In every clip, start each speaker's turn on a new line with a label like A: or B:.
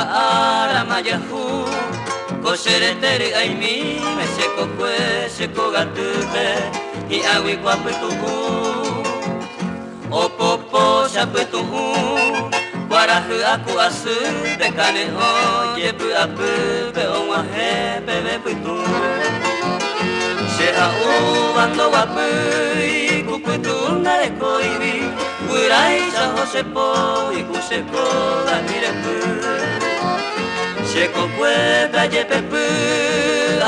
A: ara mayahu kosheretere aimi meseko kwe seko gatube I awi kwa petuhu opopo shapetuhu warahu aku asu bekane o yebu apu be onwa he bebe putu Sheha u ando wapu ikuputu ngare koiwi Urai shaho sepo iku sepo gamirepu Sheko puebla yepepu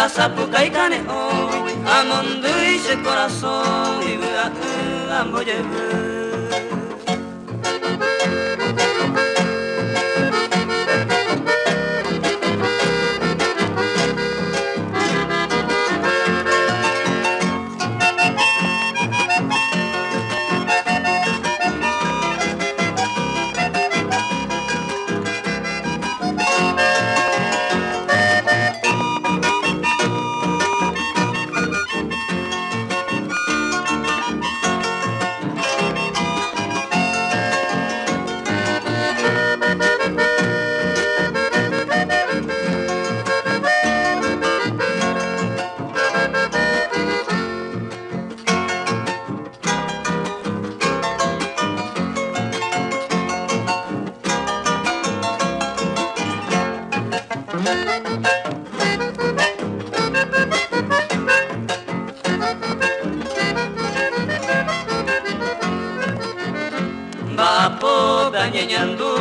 A: asapu kaikane o Amondui se corazón ibu ambo yebu Bapo ganyenyandu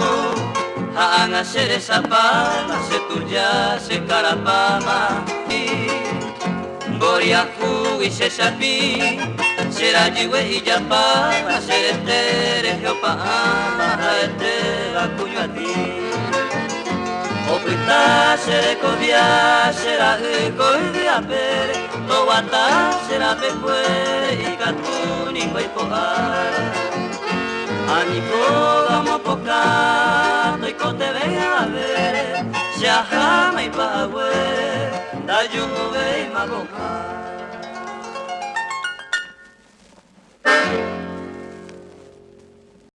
A: haanga sere sapama setuja se karapama Boriaku ise sapi serajiwe ijapama sere tere heopama haete bakunyati Obrita sere kovia sera koivia pere Lowata sera pekwere ikatuni koipoara Aniko gamopoka toiko te venga a ver Shahama y Pahue da yuve y magoka